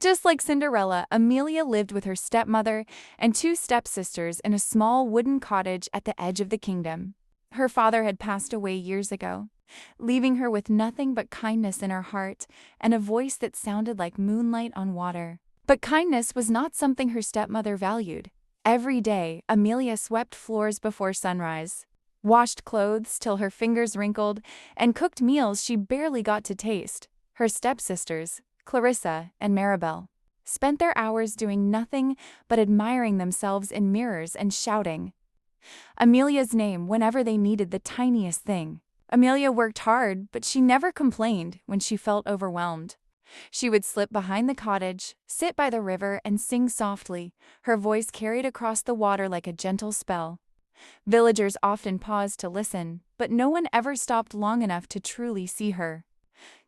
Just like Cinderella, Amelia lived with her stepmother and two stepsisters in a small wooden cottage at the edge of the kingdom. Her father had passed away years ago, leaving her with nothing but kindness in her heart and a voice that sounded like moonlight on water. But kindness was not something her stepmother valued. Every day, Amelia swept floors before sunrise, washed clothes till her fingers wrinkled, and cooked meals she barely got to taste. Her stepsisters, Clarissa and Maribel, spent their hours doing nothing but admiring themselves in mirrors and shouting Amelia's name whenever they needed the tiniest thing. Amelia worked hard, but she never complained when she felt overwhelmed. She would slip behind the cottage, sit by the river, and sing softly, her voice carried across the water like a gentle spell. Villagers often paused to listen, but no one ever stopped long enough to truly see her.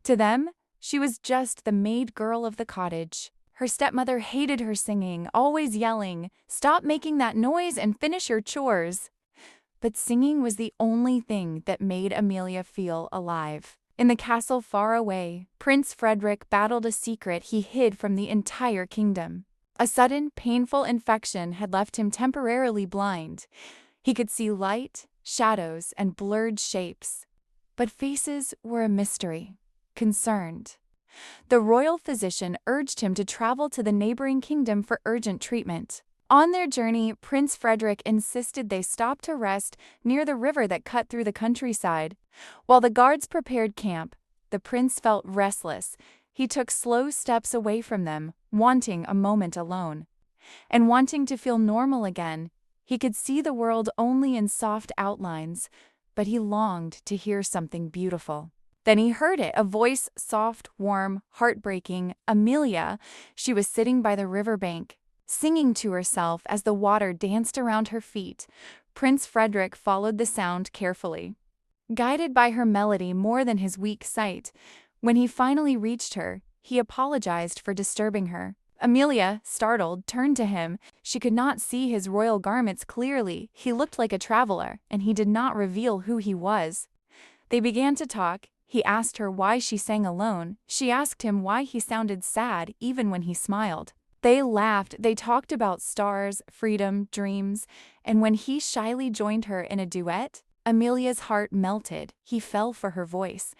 To them, she was just the maid girl of the cottage. Her stepmother hated her singing, always yelling, "Stop making that noise and finish your chores." But singing was the only thing that made Amelia feel alive. In the castle far away, Prince Fredrick battled a secret he hid from the entire kingdom. A sudden, painful infection had left him temporarily blind. He could see light, shadows, and blurred shapes. But faces were a mystery. Concerned. The royal physician urged him to travel to the neighboring kingdom for urgent treatment. On their journey, Prince Fredrick insisted they stop to rest near the river that cut through the countryside. While the guards prepared camp, the prince felt restless. He took slow steps away from them, wanting a moment alone. And wanting to feel normal again. He could see the world only in soft outlines, but he longed to hear something beautiful. Then he heard it, a voice, soft, warm, heartbreaking. Amelia. She was sitting by the riverbank, singing to herself as the water danced around her feet. Prince Fredrick followed the sound carefully, guided by her melody more than his weak sight. When he finally reached her, he apologized for disturbing her. Amelia, startled, turned to him. She could not see his royal garments clearly. He looked like a traveler, and he did not reveal who he was. They began to talk. He asked her why she sang alone. She asked him why he sounded sad even when he smiled. They laughed. They talked about stars, freedom, dreams, and when he shyly joined her in a duet, Amelia's heart melted. He fell for her voice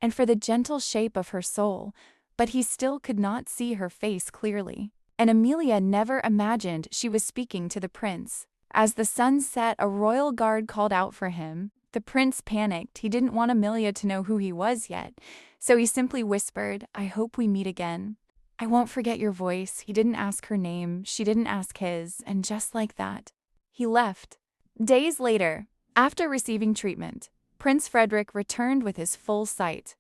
and for the gentle shape of her soul, but he still could not see her face clearly. And Amelia never imagined she was speaking to the prince. As the sun set, a royal guard called out for him. The prince panicked. He didn't want Amelia to know who he was yet, so he simply whispered, "I hope we meet again. I won't forget your voice." He didn't ask her name, she didn't ask his, and just like that, he left. Days later, after receiving treatment, Prince Fredrick returned with his full sight.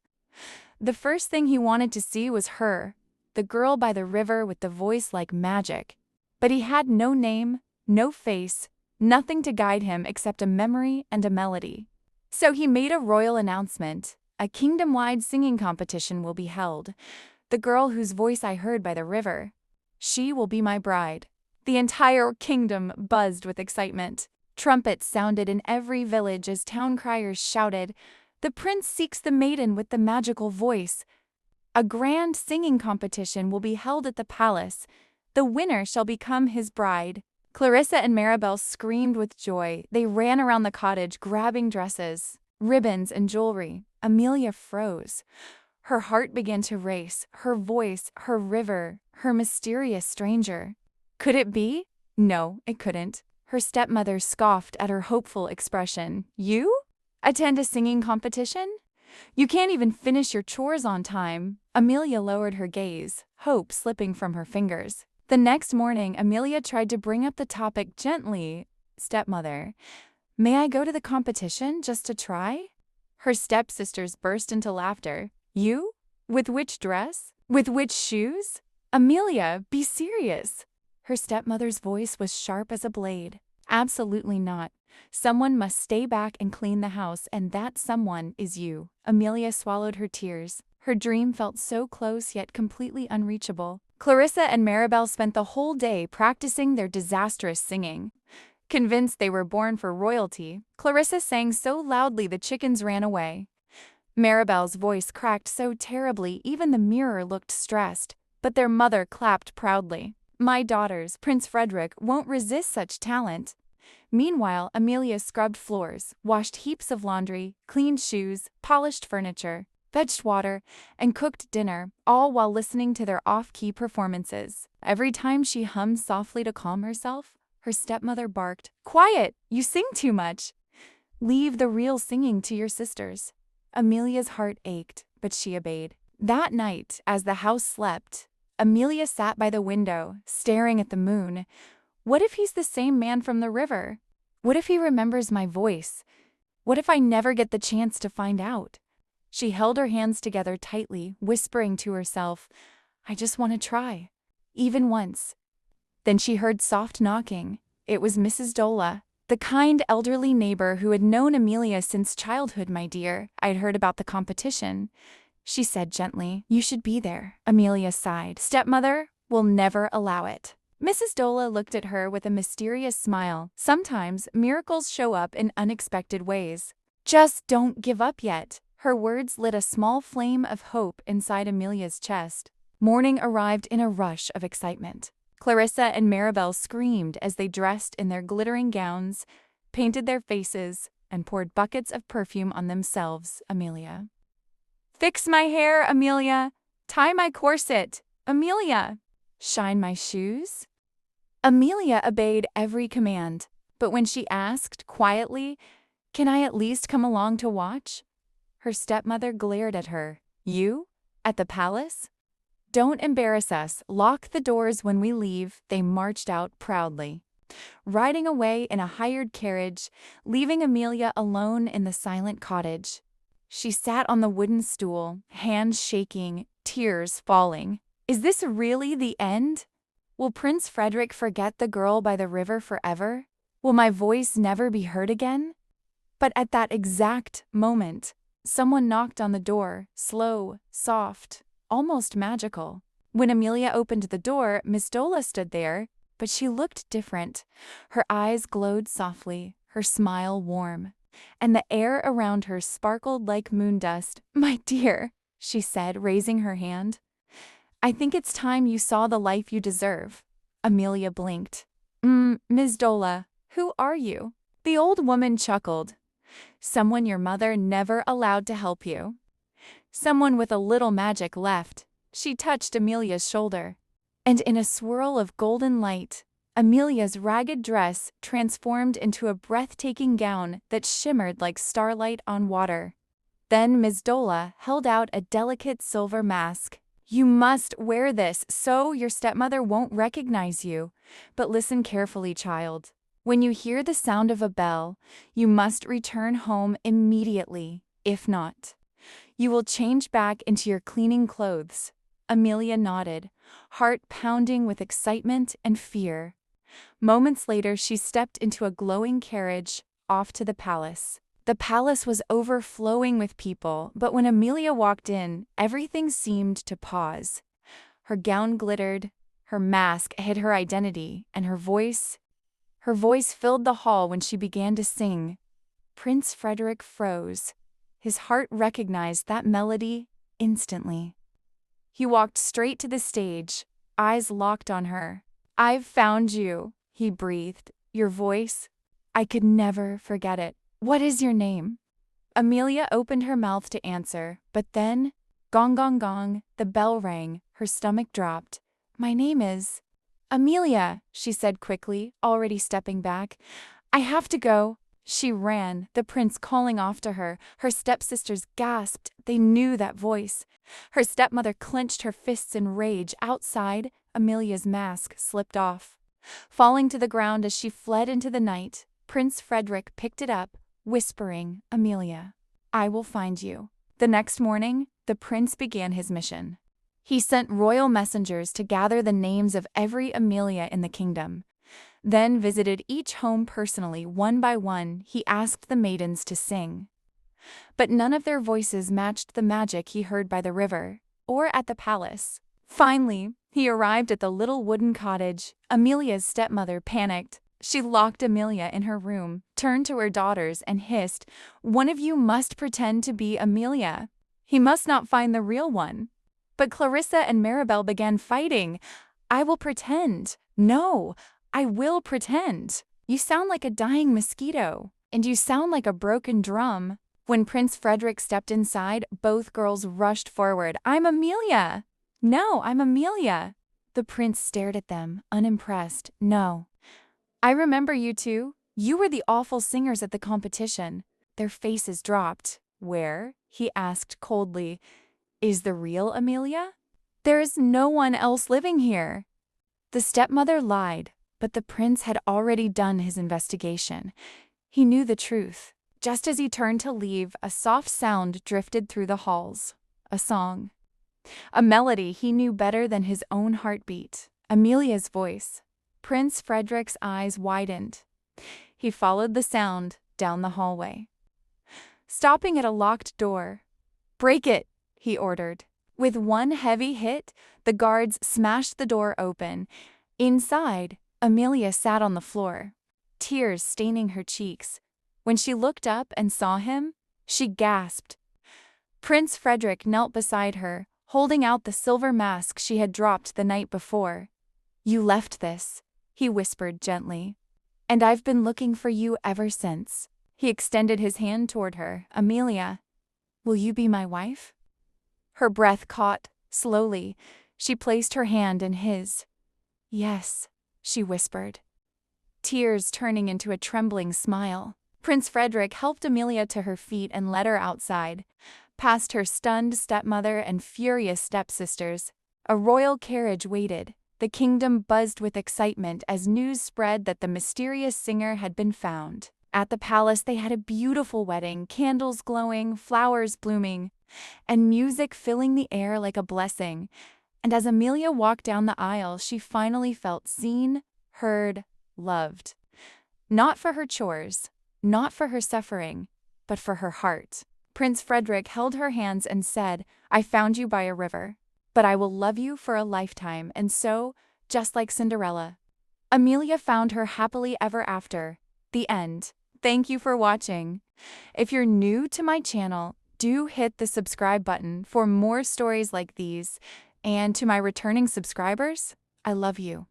The first thing he wanted to see was her, the girl by the river with the voice like magic. But he had no name, no face, nothing to guide him except a memory and a melody. So he made a royal announcement. A kingdom-wide singing competition will be held. The girl whose voice I heard by the river, she will be my bride. The entire kingdom buzzed with excitement. Trumpets sounded in every village as town criers shouted, "The prince seeks the maiden with the magical voice." A grand singing competition will be held at the palace. The winner shall become his bride. Clarissa and Maribel screamed with joy. They ran around the cottage grabbing dresses, ribbons, and jewelry. Amelia froze. Her heart began to race. Her voice, her river, her mysterious stranger. Could it be? No, it couldn't. Her stepmother scoffed at her hopeful expression. "You? Attend a singing competition? You can't even finish your chores on time." Amelia lowered her gaze, hope slipping from her fingers. The next morning, Amelia tried to bring up the topic gently. "Stepmother, may I go to the competition just to try?" Her stepsisters burst into laughter. "You? With which dress? With which shoes? Amelia, be serious." Her stepmother's voice was sharp as a blade. "Absolutely not. Someone must stay back and clean the house, and that someone is you." Amelia swallowed her tears. Her dream felt so close yet completely unreachable. Clarissa and Maribel spent the whole day practicing their disastrous singing. Convinced they were born for royalty, Clarissa sang so loudly the chickens ran away. Maribel's voice cracked so terribly even the mirror looked stressed. But their mother clapped proudly. My daughters, Prince Fredrick, won't resist such talent. Meanwhile, Amelia scrubbed floors, washed heaps of laundry, cleaned shoes, polished furniture, fetched water, and cooked dinner, all while listening to their off-key performances. Every time she hummed softly to calm herself, her stepmother barked, "Quiet! You sing too much! Leave the real singing to your sisters." Amelia's heart ached, but she obeyed. That night, as the house slept, Amelia sat by the window, staring at the moon. What if he's the same man from the river? What if he remembers my voice? What if I never get the chance to find out? She held her hands together tightly, whispering to herself, I just want to try. Even once. Then she heard soft knocking. It was Mrs. Dola, the kind elderly neighbor who had known Amelia since childhood, my dear. I'd heard about the competition. She said gently, You should be there. Amelia sighed. Stepmother will never allow it. Mrs. Dola looked at her with a mysterious smile. Sometimes miracles show up in unexpected ways. Just don't give up yet. Her words lit a small flame of hope inside Amelia's chest. Morning arrived in a rush of excitement. Clarissa and Maribel screamed as they dressed in their glittering gowns, painted their faces, and poured buckets of perfume on themselves, Amelia. Fix my hair, Amelia. Tie my corset, Amelia. Shine my shoes? Amelia obeyed every command, but when she asked, quietly, Can I at least come along to watch? Her stepmother glared at her. You? At the palace? Don't embarrass us. Lock the doors when we leave, they marched out proudly. Riding away in a hired carriage, leaving Amelia alone in the silent cottage. She sat on the wooden stool, hands shaking, tears falling. Is this really the end? Will Prince Fredrick forget the girl by the river forever? Will my voice never be heard again? But at that exact moment, someone knocked on the door, slow, soft, almost magical. When Amelia opened the door, Miss Dola stood there, but she looked different. Her eyes glowed softly, her smile warm, and the air around her sparkled like moon dust. My dear, she said, raising her hand. I think it's time you saw the life you deserve. Amelia blinked. Ms. Dola, who are you? The old woman chuckled. Someone your mother never allowed to help you. Someone with a little magic left. She touched Amelia's shoulder. And in a swirl of golden light, Amelia's ragged dress transformed into a breathtaking gown that shimmered like starlight on water. Then Ms. Dola held out a delicate silver mask. You must wear this so your stepmother won't recognize you. But listen carefully, child. When you hear the sound of a bell, you must return home immediately. If not, you will change back into your cleaning clothes. Amelia nodded, heart pounding with excitement and fear. Moments later, she stepped into a glowing carriage, off to the palace. The palace was overflowing with people, but when Amelia walked in, everything seemed to pause. Her gown glittered, her mask hid her identity, and her voice filled the hall when she began to sing. Prince Fredrick froze. His heart recognized that melody instantly. He walked straight to the stage, eyes locked on her. I've found you, he breathed. Your voice? I could never forget it. What is your name? Amelia opened her mouth to answer, but then, gong gong gong, the bell rang, her stomach dropped. My name is Amelia, she said quickly, already stepping back. I have to go. She ran, the prince calling after her. Her stepsisters gasped. They knew that voice. Her stepmother clenched her fists in rage. Outside, Amelia's mask slipped off. Falling to the ground as she fled into the night, Prince Fredrick picked it up, whispering, Amelia, I will find you. The next morning, the prince began his mission. He sent royal messengers to gather the names of every Amelia in the kingdom. Then visited each home personally. One by one, he asked the maidens to sing. But none of their voices matched the magic he heard by the river, or at the palace. Finally, he arrived at the little wooden cottage. Amelia's stepmother panicked. She locked Amelia in her room, turned to her daughters, and hissed, One of you must pretend to be Amelia. He must not find the real one. But Clarissa and Maribel began fighting. I will pretend. No, I will pretend. You sound like a dying mosquito, and you sound like a broken drum. When Prince Fredrick stepped inside, both girls rushed forward. I'm Amelia! No, I'm Amelia. The prince stared at them, unimpressed. No. I remember you two. You were the awful singers at the competition. Their faces dropped. Where? He asked coldly. Is the real Amelia? There is no one else living here. The stepmother lied, but the prince had already done his investigation. He knew the truth. Just as he turned to leave, a soft sound drifted through the halls. A song. A melody he knew better than his own heartbeat. Amelia's voice. Prince Frederick's eyes widened. He followed the sound down the hallway. Stopping at a locked door. Break it, he ordered. With one heavy hit, the guards smashed the door open. Inside, Amelia sat on the floor, tears staining her cheeks. When she looked up and saw him, she gasped. Prince Fredrick knelt beside her, holding out the silver mask she had dropped the night before. You left this, he whispered gently. And I've been looking for you ever since. He extended his hand toward her. Amelia, will you be my wife? Her breath caught, slowly. She placed her hand in his. Yes, she whispered, tears turning into a trembling smile. Prince Fredrick helped Amelia to her feet and led her outside, past her stunned stepmother and furious stepsisters. A royal carriage waited. The kingdom buzzed with excitement as news spread that the mysterious singer had been found. At the palace, they had a beautiful wedding, candles glowing, flowers blooming, and music filling the air like a blessing. And as Amelia walked down the aisle, she finally felt seen, heard, loved. Not for her chores, not for her suffering, but for her heart. Prince Fredrick held her hands and said, I found you by a river, but I will love you for a lifetime, and so, just like Cinderella. Amelia found her happily ever after. The end. Thank you for watching. If you're new to my channel, do hit the subscribe button for more stories like these. And to my returning subscribers, I love you.